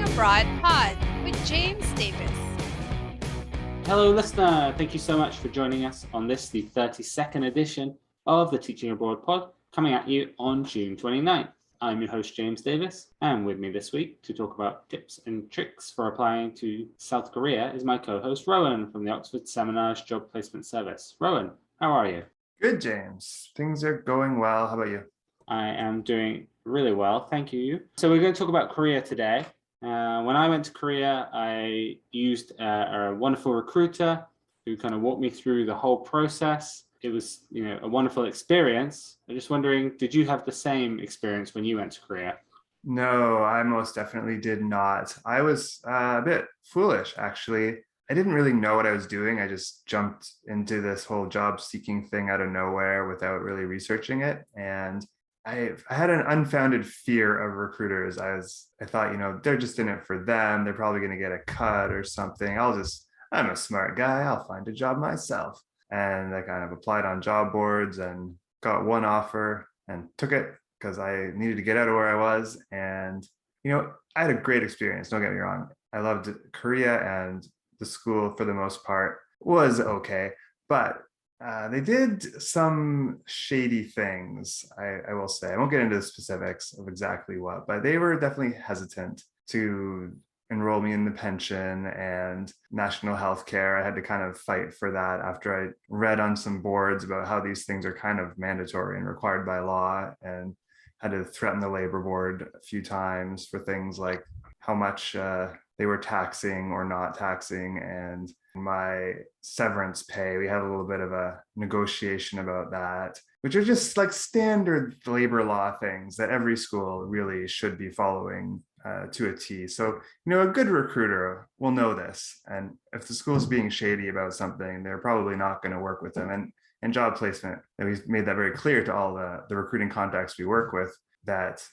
Abroad Pod with James Davis. Hello, listener. Thank you so much for joining us on this, the 32nd edition of the Teaching Abroad Pod, coming at you on June 29th. I'm your host, James Davis, and with me this week to talk about tips and tricks for applying to South Korea is my co-host, Rowan, from the Oxford Seminars Job Placement Service. Rowan, how are you? Good, James. Things are going well. How about you? I am doing really well, thank you. So we're going to talk about Korea today. When I went to Korea, I used a wonderful recruiter who kind of walked me through the whole process. It was, a wonderful experience. I'm just wondering, did you have the same experience when you went to Korea? No, I most definitely did not. I was a bit foolish, actually. I didn't really know what I was doing. I just jumped into this whole job seeking thing out of nowhere without really researching it. And I had an unfounded fear of recruiters. I thought, they're just in it for them. They're probably going to get a cut or something. I'm a smart guy. I'll find a job myself. And I kind of applied on job boards and got one offer and took it because I needed to get out of where I was. And, I had a great experience. Don't get me wrong. I loved Korea, and the school for the most part was okay. But they did some shady things, I will say. I won't get into the specifics of exactly what, but they were definitely hesitant to enroll me in the pension and national health care. I had to kind of fight for that after I read on some boards about how these things are kind of mandatory and required by law, and had to threaten the labor board a few times for things like how much they were taxing or not taxing, and my severance pay. We had a little bit of a negotiation about that, which are just like standard labor law things that every school really should be following to a T. So, a good recruiter will know this. And if the school is being shady about something, they're probably not going to work with them. And job placement, and we've made that very clear to all the recruiting contacts we work with, that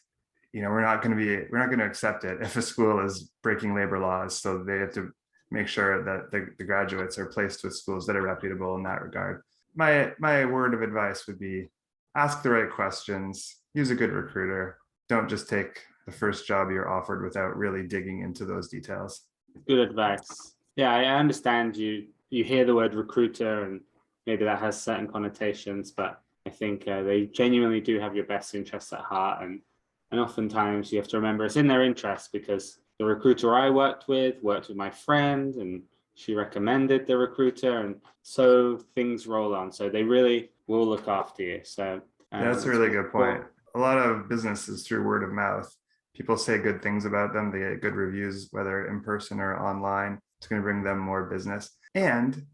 we're not going to accept it if a school is breaking labor laws. So they have to make sure that the graduates are placed with schools that are reputable in that regard. My word of advice would be ask the right questions, use a good recruiter. Don't just take the first job you're offered without really digging into those details. Good advice. Yeah, I understand you hear the word recruiter and maybe that has certain connotations, but I think they genuinely do have your best interests at heart. And oftentimes you have to remember it's in their interest, because the recruiter I worked with my friend, and she recommended the recruiter, and so things roll on. So they really will look after you. So that's a really good point. A lot of businesses through word of mouth. People say good things about them. They get good reviews, whether in person or online. It's going to bring them more business. And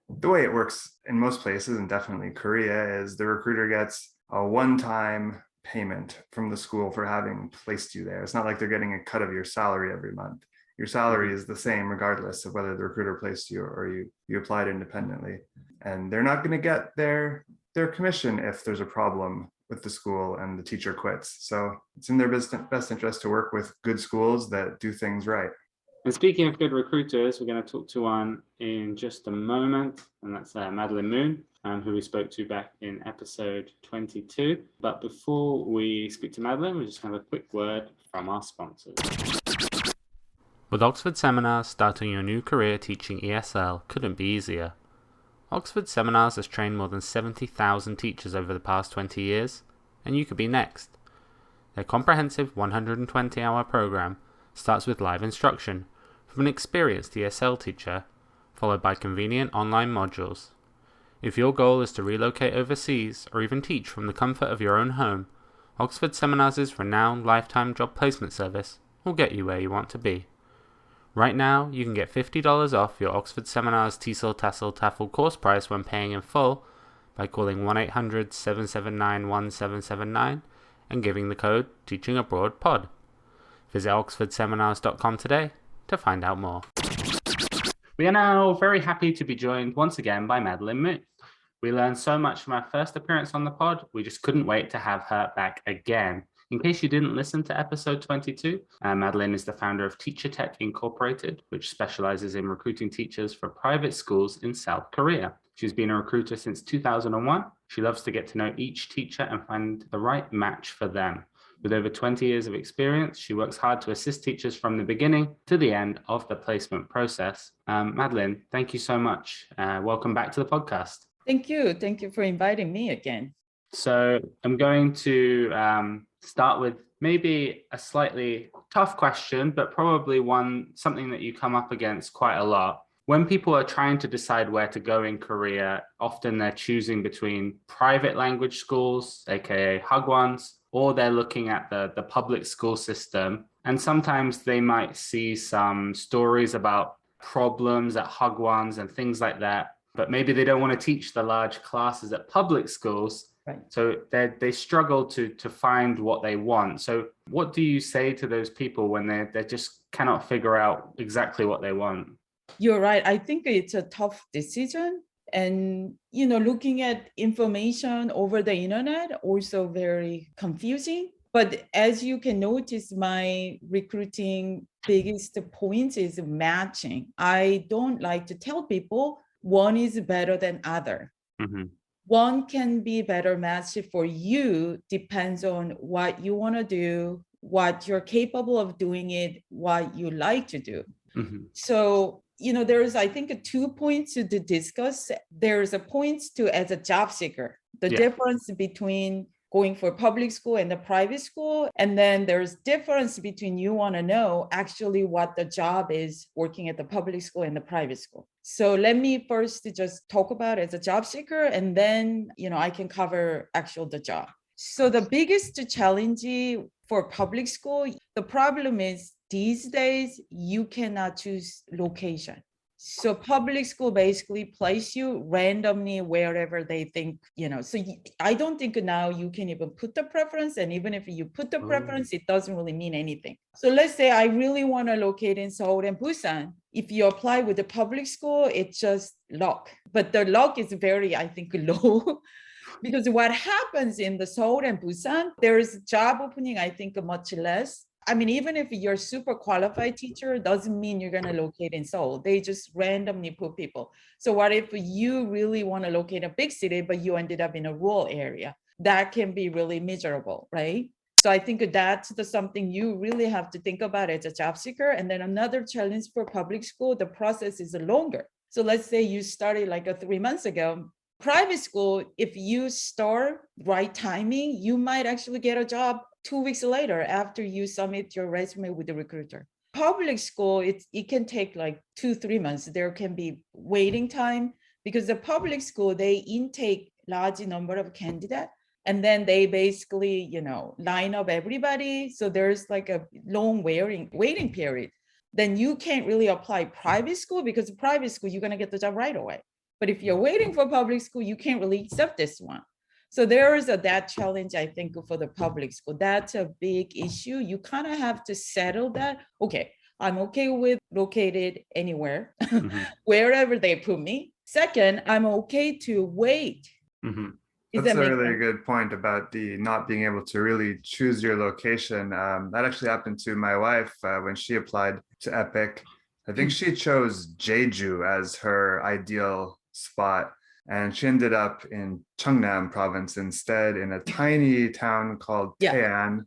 the way it works in most places, and definitely Korea, is the recruiter gets a one-time payment from the school for having placed you there. It's not like they're getting a cut of your salary every month. Your salary is the same regardless of whether the recruiter placed you or you applied independently. And they're not going to get their commission if there's a problem with the school and the teacher quits. So it's in their best interest to work with good schools that do things right. And speaking of good recruiters, we're going to talk to one in just a moment, and that's Madeline Moon, who we spoke to back in episode 22. But before we speak to Madeline, we'll just have a quick word from our sponsors. With Oxford Seminars, starting your new career teaching ESL couldn't be easier. Oxford Seminars has trained more than 70,000 teachers over the past 20 years, and you could be next. Their comprehensive 120-hour program starts with live instruction from an experienced ESL teacher, followed by convenient online modules. If your goal is to relocate overseas or even teach from the comfort of your own home, Oxford Seminars' renowned lifetime job placement service will get you where you want to be. Right now, you can get $50 off your Oxford Seminars TESL, TESL, TEFL course price when paying in full by calling 1-800-779-1779 and giving the code TEACHINGABROADPOD. Visit oxfordseminars.com today to find out more. We are now very happy to be joined once again by Madeline Moon. We learned so much from our first appearance on the pod, we just couldn't wait to have her back again. In case you didn't listen to episode 22, Madeline is the founder of Teacher Tech Incorporated, which specializes in recruiting teachers for private schools in South Korea. She's been a recruiter since 2001. She loves to get to know each teacher and find the right match for them. With over 20 years of experience, she works hard to assist teachers from the beginning to the end of the placement process. Madeline, thank you so much. Welcome back to the podcast. Thank you. Thank you for inviting me again. So I'm going to start with maybe a slightly tough question, but probably something that you come up against quite a lot. When people are trying to decide where to go in Korea, often they're choosing between private language schools, aka Hagwons, or they're looking at the public school system. And sometimes they might see some stories about problems at Hagwons and things like that, but maybe they don't want to teach the large classes at public schools. Right. So they struggle to find what they want. So what do you say to those people when they just cannot figure out exactly what they want? You're right. I think it's a tough decision. And, looking at information over the internet, also very confusing. But as you can notice, my recruiting biggest point is matching. I don't like to tell people one is better than other. Mm-hmm. One can be better matched for you, depends on what you want to do, what you're capable of doing it, what you like to do. Mm-hmm. So, there's, I think, 2 points to discuss. There's a point as a job seeker, the difference between going for public school and the private school. And then there's difference between you want to know actually what the job is working at the public school and the private school. So let me first just talk about it as a job seeker, and then, I can cover the job. So the biggest challenge for public school, the problem is these days you cannot choose location. So public school basically place you randomly wherever they think, so I don't think now you can even put the preference. And even if you put the preference, it doesn't really mean anything. So let's say I really want to locate in Seoul and Busan. If you apply with the public school, it's just luck. But the luck is very, I think, low. Because what happens in the Seoul and Busan, there is job opening, I think, much less. I mean, even if you're a super qualified teacher, doesn't mean you're going to locate in Seoul. They just randomly put people. So what if you really want to locate a big city, but you ended up in a rural area? That can be really miserable, right? So I think that's something you really have to think about as a job seeker. And then another challenge for public school, the process is longer. So let's say you started like 3 months ago. Private school, if you start right timing, you might actually get a job 2 weeks later after you submit your resume with the recruiter. Public school, it can take like 2-3 months. There can be waiting time because the public school, they intake large number of candidates, and then they basically, line up everybody. So there's like a long waiting period. Then you can't really apply private school because private school, you're going to get the job right away. But if you're waiting for public school, you can't really accept this one. So there is that challenge, I think, for the public school. That's a big issue. You kind of have to settle that. Okay, I'm okay with located anywhere, wherever they put me. Second, I'm okay to wait. Mm-hmm. That's a really good point about the not being able to really choose your location. That actually happened to my wife when she applied to EPIC. I think she chose Jeju as her ideal spot, and she ended up in Cheongnam province instead, in a tiny town called Taean.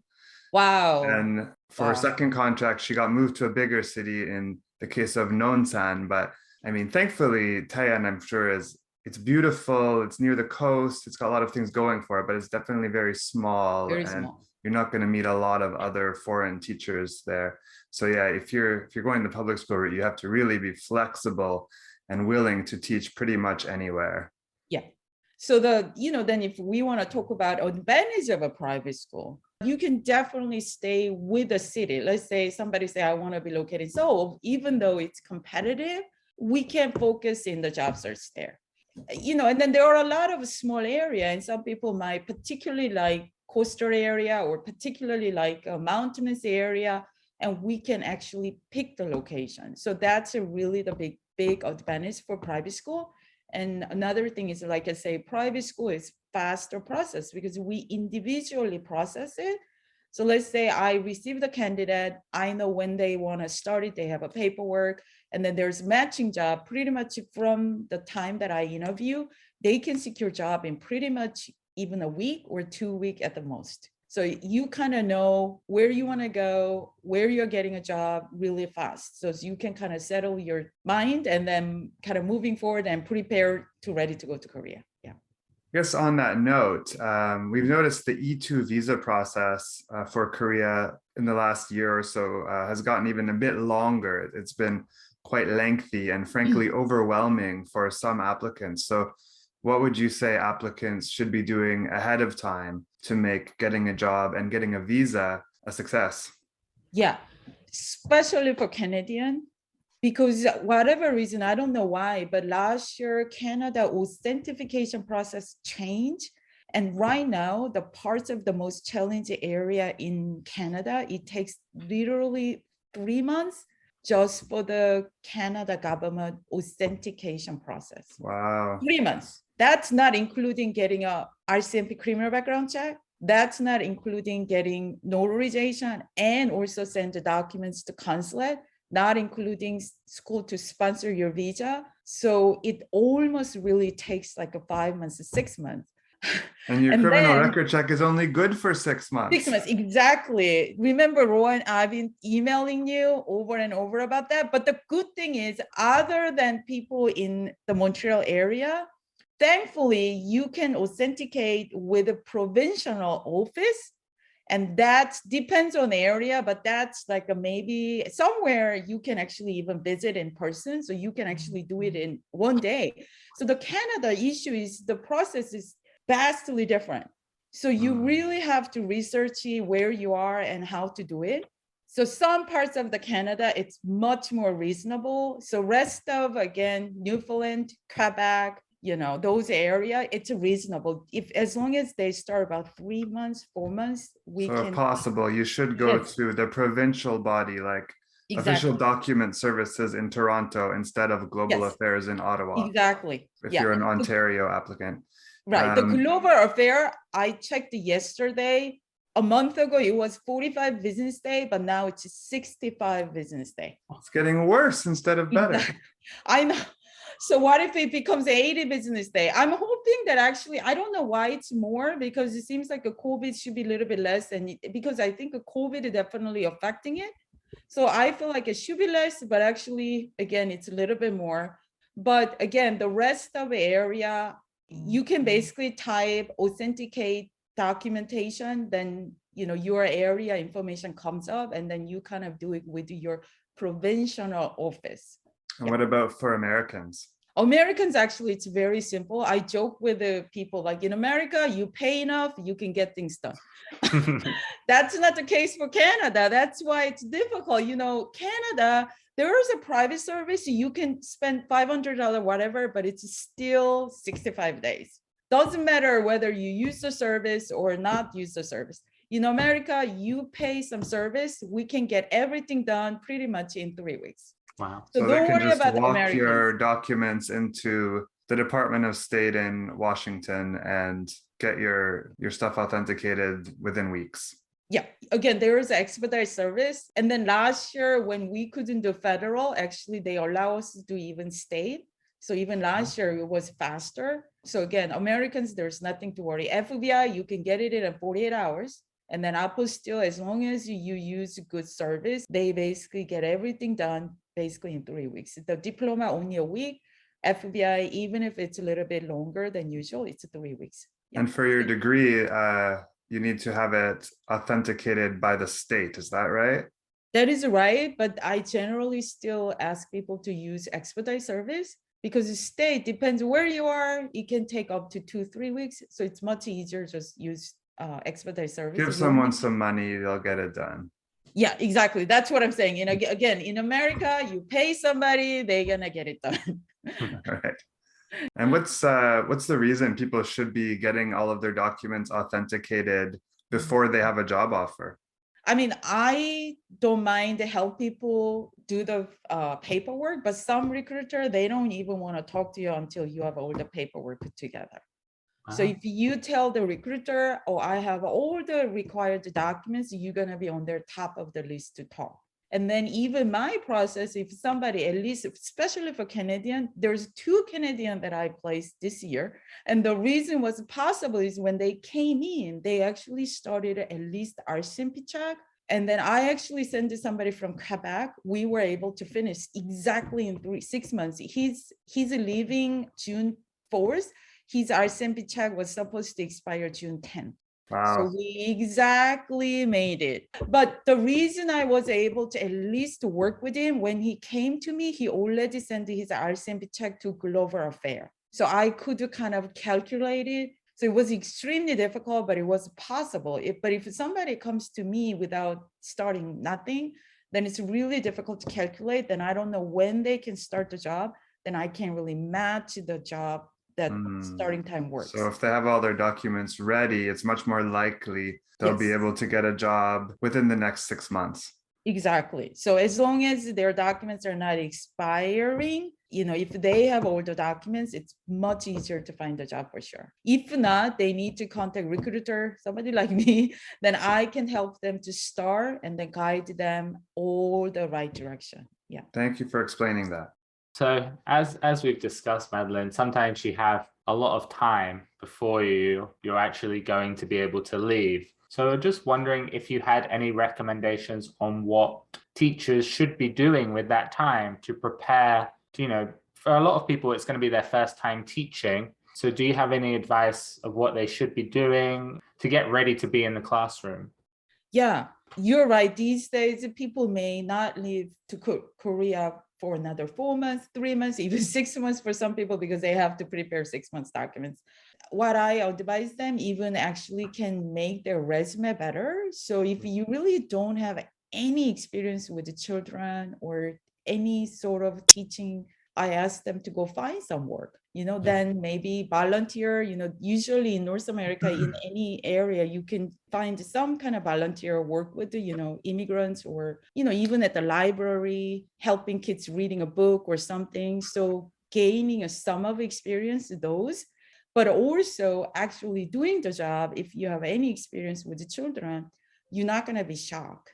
Wow. And for her second contract, she got moved to a bigger city in the case of Nonsan. But I mean, thankfully, Taean, I'm sure, it's beautiful. It's near the coast. It's got a lot of things going for it, but it's definitely very small. Very small. You're not going to meet a lot of other foreign teachers there. So yeah, if you're going the public school route, you have to really be flexible and willing to teach pretty much anywhere. Yeah. So then if we want to talk about advantage of a private school, you can definitely stay with the city. Let's say somebody say, I want to be located in Seoul, even though it's competitive, we can focus in the job search there. And then there are a lot of small area, and some people might particularly like coastal area or particularly like a mountainous area, and we can actually pick the location. So that's really the big advantage for private school. And another thing is, like I say, private school is faster process because we individually process it. So let's say I receive the candidate, I know when they want to start it, they have a paperwork, and then there's matching job pretty much from the time that I interview, they can secure job in pretty much even a week or 2 weeks at the most. So you kind of know where you want to go, where you're getting a job really fast. So you can kind of settle your mind and then kind of moving forward and prepare to ready to go to Korea. Yeah. I guess on that note, we've noticed the E2 visa process for Korea in the last year or so has gotten even a bit longer. It's been quite lengthy and frankly overwhelming for some applicants. So what would you say applicants should be doing ahead of time to make getting a job and getting a visa a success? Yeah, especially for Canadian, because whatever reason, I don't know why, but last year Canada authentication process changed. And right now, the parts of the most challenging area in Canada, it takes literally 3 months just for the Canada government authentication process. Wow. 3 months. That's not including getting a RCMP criminal background check. That's not including getting notarization and also send the documents to consulate, not including school to sponsor your visa. So it almost really takes like a 5 months to 6 months. And your And criminal then- record check is only good for 6 months. 6 months, exactly. Remember, Rowan, I've been emailing you over and over about that. But the good thing is, other than people in the Montreal area, thankfully, you can authenticate with a provincial office. And that depends on the area, but that's like a maybe somewhere you can actually even visit in person. So you can actually do it in 1 day. So the Canada issue is the process is vastly different. So you really have to research where you are and how to do it. So some parts of the Canada, it's much more reasonable. So rest of, again, Newfoundland, Quebec, those area, it's reasonable. If as long as they start about 3 months, 4 months, we So can. if possible, you should go Yes. to the provincial body, like official document services in Toronto instead of global Yes. affairs in Ottawa, Exactly. if Yeah. you're an Ontario applicant. Right. The global affair, I checked yesterday. A month ago, it was 45 business day, but now it's 65 business day. It's getting worse instead of better. I know. So what if it becomes 80 business day? I'm hoping that actually, I don't know why it's more, because it seems like a COVID should be a little bit less, and because I think a COVID is definitely affecting it. So I feel like it should be less, but actually, again, it's a little bit more. But again, the rest of the area, you can basically type authenticate documentation, then your area information comes up, and then you kind of do it with your provincial office. And what about for Americans? Americans, actually, it's very simple. I joke with the people, like in America, you pay enough, you can get things done. That's not the case for Canada. That's why it's difficult. Canada, there is a private service. You can spend $500, whatever, but it's still 65 days. Doesn't matter whether you use the service or not use the service. In America, you pay some service, we can get everything done pretty much in 3 weeks. Wow. So they don't can worry just about the walk Americans. your documents into the Department of State in Washington and get your stuff authenticated within weeks. Yeah, again, there is an expedite service. And then last year, when we couldn't do federal, actually, they allow us to do even state. So even last year, it was faster. So again, Americans, there's nothing to worry. FBI, you can get it in 48 hours. And then apostille, as long as you use good service, they basically get everything done basically in 3 weeks. The diploma, only a week. FBI, even if it's a little bit longer than usual, it's 3 weeks. Yeah. And for your degree, you need to have it authenticated by the state. Is that right? That is right. But I generally still ask people to use expedite service, because the state depends where you are. It can take up to 2-3 weeks. So it's much easier just use expedite service. Give someone some money, they'll get it done. Yeah, exactly. That's what I'm saying. Again, in America, you pay somebody, they're gonna get it done. All right. And what's the reason people should be getting all of their documents authenticated before they have a job offer? I mean, I don't mind to help people do the paperwork, but some recruiter, they don't even want to talk to you until you have all the paperwork put together. So if you tell the recruiter, oh, I have all the required documents, you're going to be on their top of the list to talk. And then even my process, if somebody, at least, especially for Canadian, there's 2 Canadian that I placed this year. And the reason was possible is when they came in, they actually started at least RCMP check. And then I actually sent somebody from Quebec. We were able to finish exactly in 6 months. He's leaving June 4th. His RCMP check was supposed to expire June 10th. So Wow. we exactly made it. But the reason I was able to at least work with him, when he came to me, he already sent his RCMP check to Global Affairs. So I could kind of calculate it. So it was extremely difficult, but it was possible. But if somebody comes to me without starting nothing, then it's really difficult to calculate. Then I don't know when they can start the job. Then I can't really match the job that starting time works. So if they have all their documents ready, it's much more likely they'll be Yes. able to get a job within the next 6 months. Exactly. So as long as their documents are not expiring, if they have all the documents, it's much easier to find a job for sure. If not, they need to contact recruiter, somebody like me, then I can help them to start and then guide them all the right direction. Yeah. Thank you for explaining that. So as we've discussed, Madeline, sometimes you have a lot of time before you're actually going to be able to leave. So I'm just wondering if you had any recommendations on what teachers should be doing with that time to prepare, for a lot of people, it's going to be their first time teaching. So do you have any advice of what they should be doing to get ready to be in the classroom? Yeah, you're right. These days, people may not leave to Korea for another 4 months, 3 months, even 6 months for some people, because they have to prepare 6 months documents. What I advise them even actually can make their resume better. So if you really don't have any experience with the children or any sort of teaching, I ask them to go find some work, then maybe volunteer, usually in North America, in any area, you can find some kind of volunteer work with the, immigrants, or, even at the library, helping kids reading a book or something. So gaining a sum of experience, those, but also actually doing the job. If you have any experience with the children, you're not going to be shocked.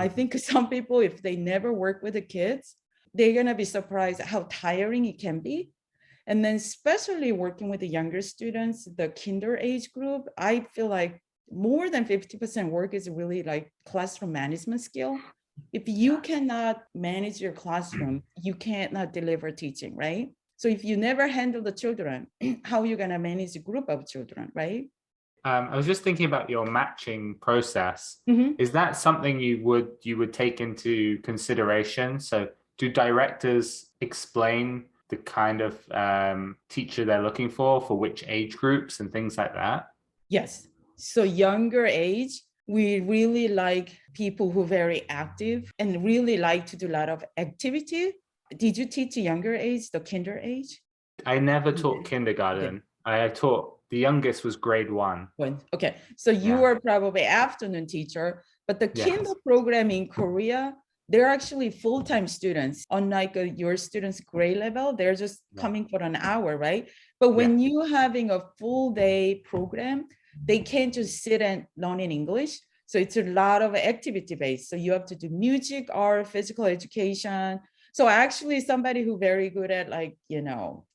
I think some people, if they never work with the kids, they're going to be surprised at how tiring it can be. And then especially working with the younger students, the kinder age group, I feel like more than 50% work is really like classroom management skill. If you cannot manage your classroom, you cannot deliver teaching, right? So if you never handle the children, how are you going to manage a group of children, right? I was just thinking about your matching process. Mhm. Is that something you would take into consideration? So do directors explain the kind of teacher they're looking for which age groups and things like that? Yes. So younger age, we really like people who are very active and really like to do a lot of activity. Did you teach a younger age, the kinder age? I never taught kindergarten. I taught, the youngest was grade 1. Okay, so you Yeah. were probably afternoon teacher, but the kinder program in Korea, they're actually full-time students. Unlike your students' grade level, they're just coming for an hour, right? But when you having a full day program, they can't just sit and learn in English. So it's a lot of activity based. So you have to do music, art, physical education. So actually somebody who very good at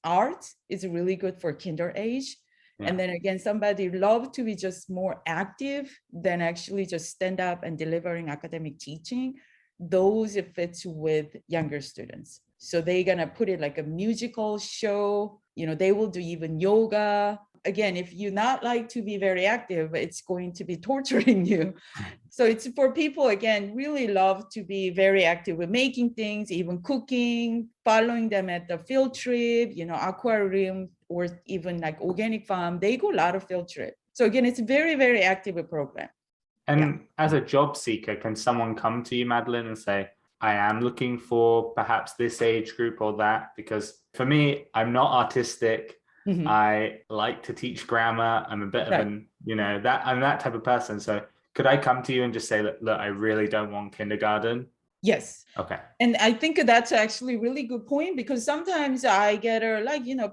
art is really good for kinder age. And then again, somebody love to be just more active than actually just stand up and delivering academic teaching. Those it fits with younger students. So they're gonna put it like a musical show. They will do even yoga. Again, if you not like to be very active, it's going to be torturing you. So it's for people, again, really love to be very active with making things, even cooking, following them at the field trip, aquarium, or even like organic farm. They go a lot of field trip. So again, it's very, very active program. And as a job seeker, can someone come to you, Madeline, and say, I am looking for perhaps this age group or that? Because for me, I'm not artistic. Mhm. I like to teach grammar. I'm a bit of I'm that type of person. So could I come to you and just say, look, I really don't want kindergarten? Yes. Okay. And I think that's actually a really good point, because sometimes I get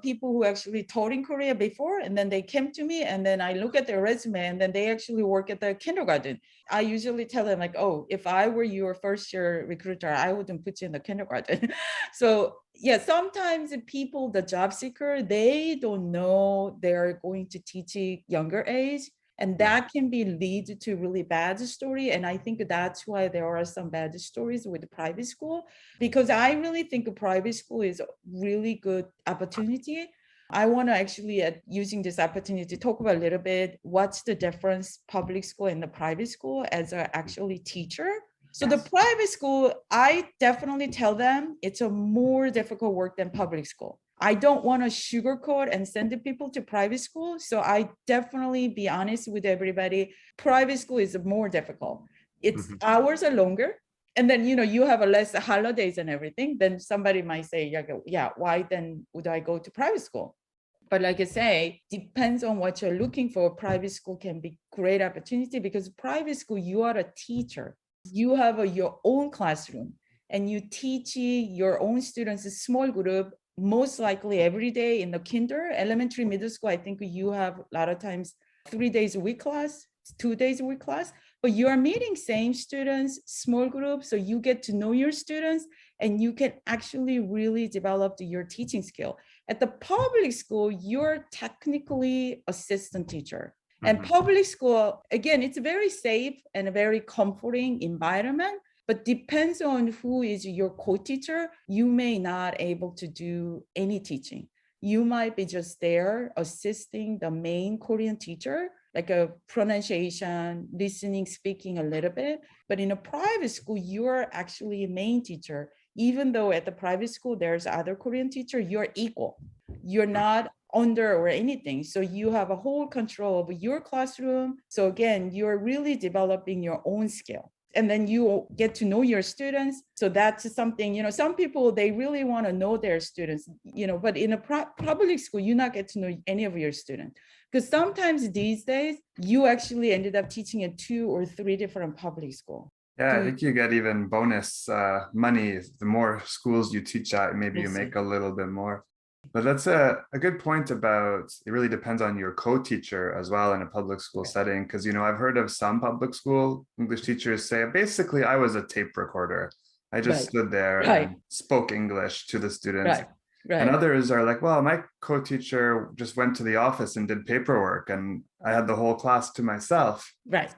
people who actually taught in Korea before, and then they came to me, and then I look at their resume, and then they actually work at the kindergarten. I usually tell them like, oh, if I were your first year recruiter, I wouldn't put you in the kindergarten. So yeah, sometimes the job seeker, they don't know they're going to teach a younger age. And that can be lead to really bad story. And I think that's why there are some bad stories with private school, because I really think a private school is a really good opportunity. I want to actually, using this opportunity, to talk about a little bit what's the difference public school and the private school as an actually teacher. So the private school, I definitely tell them it's a more difficult work than public school. I don't want to sugarcoat and send the people to private school. So I definitely be honest with everybody. Private school is more difficult. Its hours are longer. And then, you have a less holidays and everything. Then somebody might say, yeah, why then would I go to private school? But like I say, depends on what you're looking for. Private school can be great opportunity, because private school, you are a teacher. You have your own classroom, and you teach your own students a small group, most likely every day in the elementary, middle school. I think you have a lot of times 3 days a week class, 2 days a week class, but you are meeting same students, small groups. So you get to know your students, and you can actually really develop your teaching skill. At the public school, you're technically assistant teacher. And public school, again, it's a very safe and a very comforting environment, but depends on who is your co-teacher. You may not able to do any teaching. You might be just there assisting the main Korean teacher, like a pronunciation, listening, speaking a little bit. But in a private school, you're actually a main teacher. Even though at the private school, there's other Korean teacher, you're equal. You're not under or anything. So you have a whole control of your classroom. So again, you're really developing your own skill. And then you get to know your students. So that's something, some people, they really want to know their students, but in a public school, you not get to know any of your students. Because sometimes these days, you actually ended up teaching at 2 or 3 different public schools. Yeah, I think you get even bonus money. The more schools you teach at, maybe you make a little bit more. But that's a good point about it really depends on your co-teacher as well in a public school setting. Because, I've heard of some public school English teachers say, basically, I was a tape recorder. I just stood there and spoke English to the students. And others are like, well, my co-teacher just went to the office and did paperwork, and I had the whole class to myself.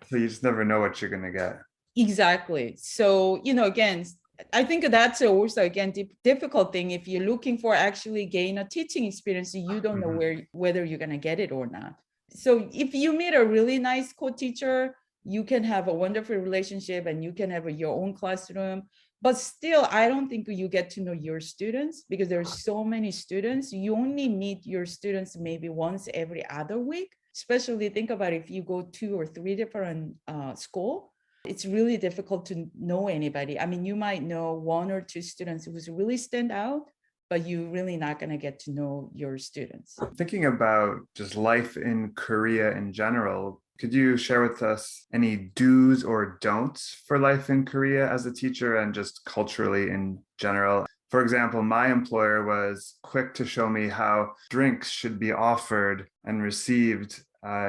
So you just never know what you're going to get. Exactly. So, again, I think that's also, again, difficult thing. If you're looking for actually gain a teaching experience, you don't know whether you're going to get it or not. So if you meet a really nice co-teacher, you can have a wonderful relationship, and you can have your own classroom. But still, I don't think you get to know your students, because there's so many students. You only meet your students maybe once every other week. Especially think about if you go 2 or 3 different schools. It's really difficult to know anybody. I mean, you might know 1 or 2 students who really stand out, but you're really not going to get to know your students. Thinking about just life in Korea in general, could you share with us any do's or don'ts for life in Korea as a teacher and just culturally in general? For example, my employer was quick to show me how drinks should be offered and received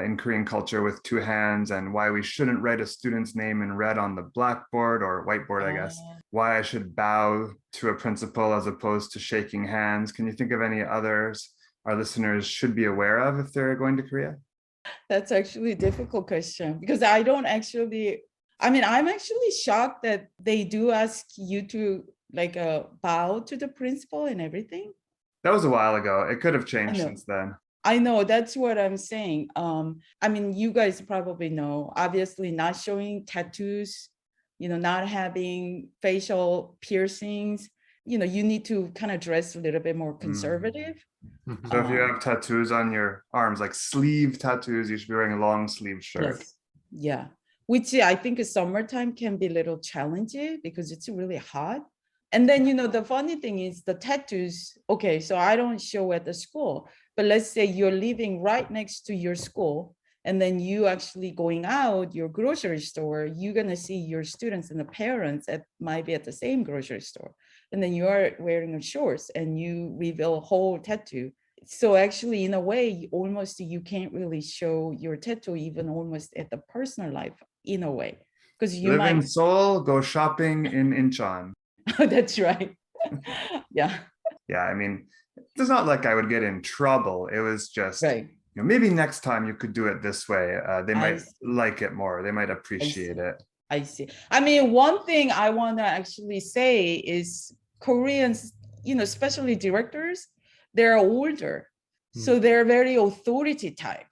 in Korean culture with 2 hands, and why we shouldn't write a student's name in red on the blackboard or whiteboard, I guess. Why I should bow to a principal as opposed to shaking hands. Can you think of any others our listeners should be aware of if they're going to Korea? That's actually a difficult question, because I'm actually shocked that they do ask you to bow to the principal and everything. That was a while ago. It could have changed since then. I know, that's what I'm saying. You guys probably know, obviously not showing tattoos, not having facial piercings. You need to kind of dress a little bit more conservative. So if you have tattoos on your arms, like sleeve tattoos, you should be wearing a long sleeve shirt. Yes. Yeah, which I think in summertime can be a little challenging because it's really hot. And then, the funny thing is the tattoos, okay, so I don't show at the school, but let's say you're living right next to your school And then you actually going out your grocery store, you're going to see your students and the parents that might be at the same grocery store. And then you are wearing a shorts and you reveal a whole tattoo. So actually, in a way, almost you can't really show your tattoo even almost at the personal life in a way. Because you Live might in Seoul, go shopping in Incheon. that's right. Yeah. Yeah, I mean, it's not like I would get in trouble. It was just, Right. maybe next time you could do it this way. They I might see. like it more. They might appreciate it. I see. I mean, one thing I want to actually say is Koreans, especially directors, they're older. So they're very authority type.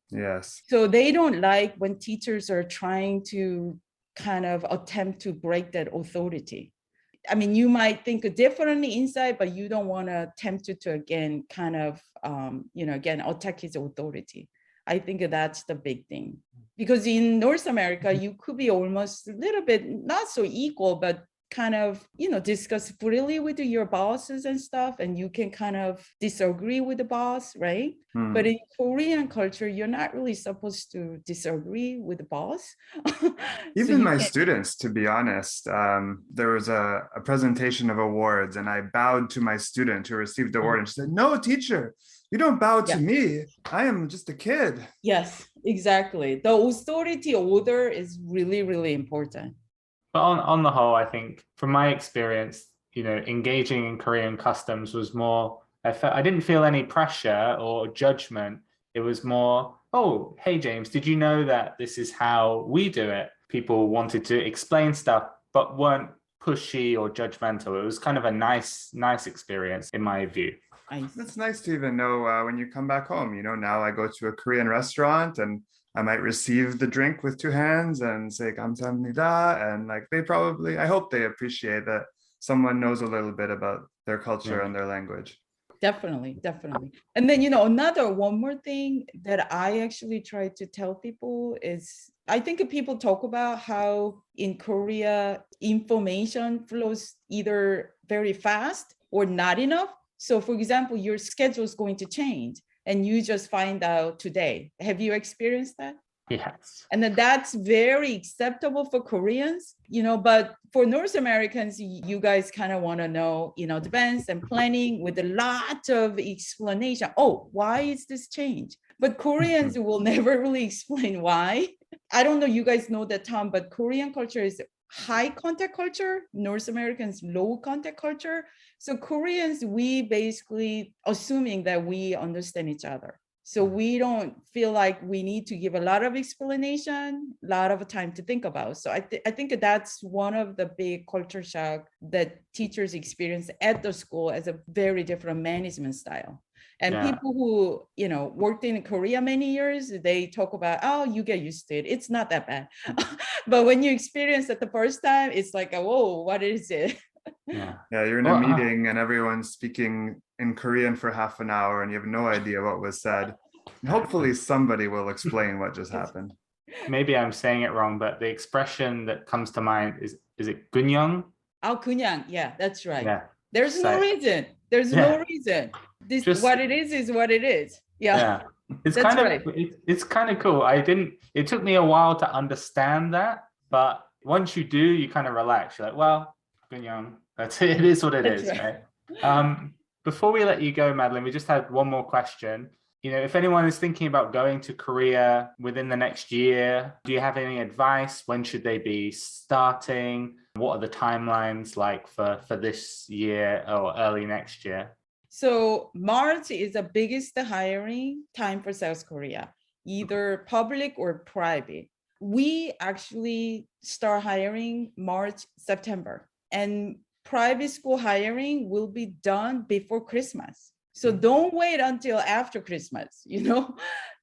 Yes. So they don't like when teachers are trying to kind of attempt to break that authority. I mean, you might think differently inside, but you don't want to attempt to again, kind of, again, attack his authority. I think that's the big thing. Because in North America, you could be almost a little bit, not so equal, but kind of, discuss freely with your bosses and stuff, and you can kind of disagree with the boss, right? But in Korean culture, you're not really supposed to disagree with the boss. Even my students, to be honest, there was a presentation of awards and I bowed to my student who received the award and she said, "No, teacher, you don't bow to me. I am just a kid." Yes, exactly. The authority order is really, really important. But on the whole, I think from my experience, engaging in Korean customs was more, I didn't feel any pressure or judgment. It was more, oh, hey, James, did you know that this is how we do it? People wanted to explain stuff, but weren't pushy or judgmental. It was kind of a nice experience in my view. That's nice to even know when you come back home. Now I go to a Korean restaurant and I might receive the drink with two hands and say 감사합니다. And like I hope they appreciate that someone knows a little bit about their culture and their language. Definitely. And then, one more thing that I actually try to tell people is, I think people talk about how in Korea, information flows either very fast or not enough. So for example, your schedule is going to change and you just find out today. Have you experienced that? Yes. And then that's very acceptable for Koreans, but for North Americans, you guys kind of want to know, advance and planning with a lot of explanation. Oh, why is this change? But Koreans will never really explain why. I don't know, you guys know that term, but Korean culture is high contact culture, North Americans low contact culture. So Koreans, we basically assuming that we understand each other. So we don't feel like we need to give a lot of explanation, a lot of time to think about. So I think that's one of the big culture shock that teachers experience at the school as a very different management style. And people who, worked in Korea many years, they talk about, oh, you get used to it. It's not that bad. But when you experience it the first time, it's like, whoa, what is it? Yeah, you're in a meeting and everyone's speaking in Korean for half an hour and you have no idea what was said. And hopefully somebody will explain what just happened. Maybe I'm saying it wrong, but the expression that comes to mind is it "gunyeong"? Oh, 그냥. Yeah, that's right. Yeah. There's no reason. There's no reason. What it is what it is. Yeah. It's That's kind of right. it's kind of cool. It took me a while to understand that, but once you do, you kind of relax. You're like, well, gunyeong, that's it. It is what it That's is, right. right? Before we let you go, Madeline, we just had one more question. If anyone is thinking about going to Korea within the next year, do you have any advice? When should they be starting? What are the timelines like for this year or early next year? So March is the biggest hiring time for South Korea, either public or private. We actually start hiring March, September, and private school hiring will be done before Christmas. So don't wait until after Christmas,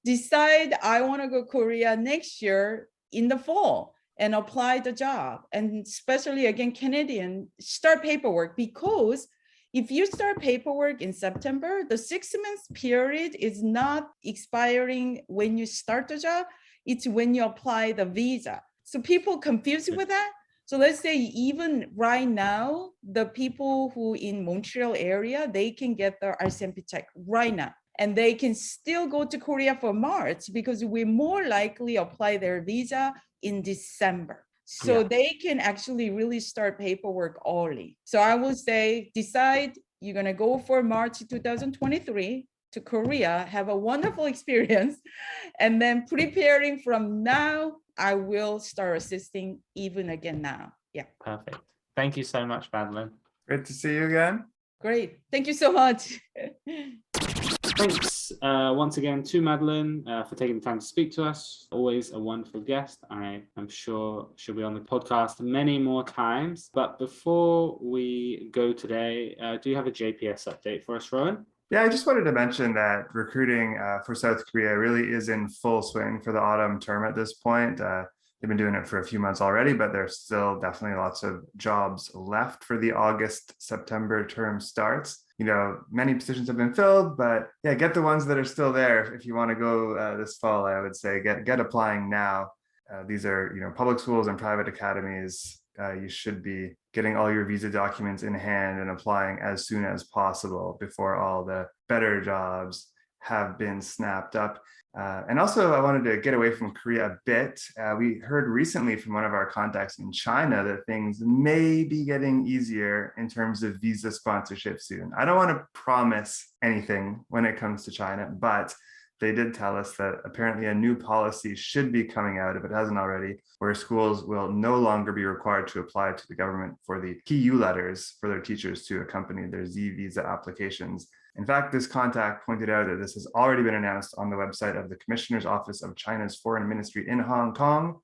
decide I want to go Korea next year in the fall and apply the job. And especially again, Canadian, start paperwork, because if you start paperwork in September, the 6 months period is not expiring when you start the job. It's when you apply the visa. So people confuse with that. So let's say even right now, the people who in Montreal area, they can get their RCMP check right now. and they can still go to Korea for March because we more likely apply their visa in December. So they can actually really start paperwork early. So I would say decide you're going to go for March 2023 to Korea, have a wonderful experience, and then preparing from now, I will start assisting even again now. Yeah. Perfect. Thank you so much, Madeline. Great to see you again. Great. Thank you so much. Thanks once again to Madeline for taking the time to speak to us. Always a wonderful guest. I am sure she'll be on the podcast many more times. But before we go today, do you have a JPS update for us, Rowan? Yeah, I just wanted to mention that recruiting for South Korea really is in full swing for the autumn term at this point. They've been doing it for a few months already, but there's still definitely lots of jobs left for the August-September term starts. Many positions have been filled, but yeah, get the ones that are still there. If you want to go this fall, I would say get applying now. These are, public schools and private academies. You should be getting all your visa documents in hand and applying as soon as possible before all the better jobs have been snapped up. And also, I wanted to get away from Korea a bit. We heard recently from one of our contacts in China that things may be getting easier in terms of visa sponsorship soon. I don't want to promise anything when it comes to China, but they did tell us that apparently a new policy should be coming out, if it hasn't already, where schools will no longer be required to apply to the government for the PU letters for their teachers to accompany their Z visa applications. In fact, this contact pointed out that this has already been announced on the website of the Commissioner's Office of China's Foreign Ministry in Hong Kong.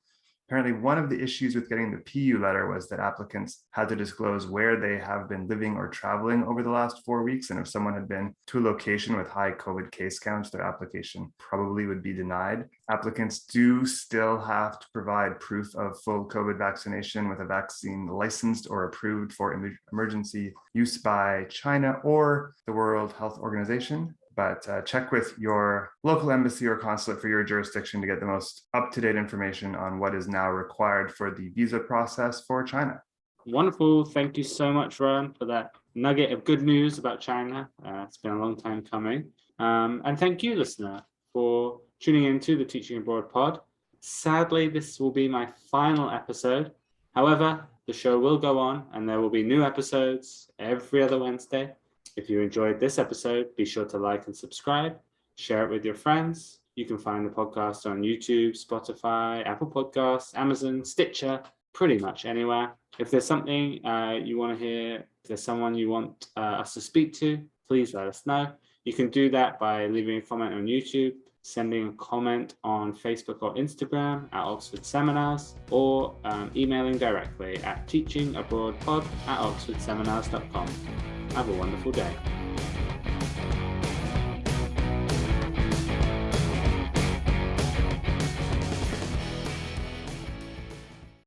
Apparently, one of the issues with getting the PU letter was that applicants had to disclose where they have been living or traveling over the last 4 weeks. And if someone had been to a location with high COVID case counts, their application probably would be denied. Applicants do still have to provide proof of full COVID vaccination with a vaccine licensed or approved for emergency use by China or the World Health Organization. But check with your local embassy or consulate for your jurisdiction to get the most up-to-date information on what is now required for the visa process for China. Wonderful. Thank you so much, Rowan, for that nugget of good news about China. It's been a long time coming. And thank you, listener, for tuning into the Teaching Abroad pod. Sadly, this will be my final episode. However, the show will go on and there will be new episodes every other Wednesday. If you enjoyed this episode, be sure to like and subscribe, share it with your friends. You can find the podcast on YouTube, Spotify, Apple Podcasts, Amazon, Stitcher, pretty much anywhere. If there's something you want to hear, if there's someone you want us to speak to, please let us know. You can do that by leaving a comment on YouTube, sending a comment on Facebook or Instagram at Oxford Seminars, or emailing directly at teachingabroadpod@oxfordseminars.com. Have a wonderful day.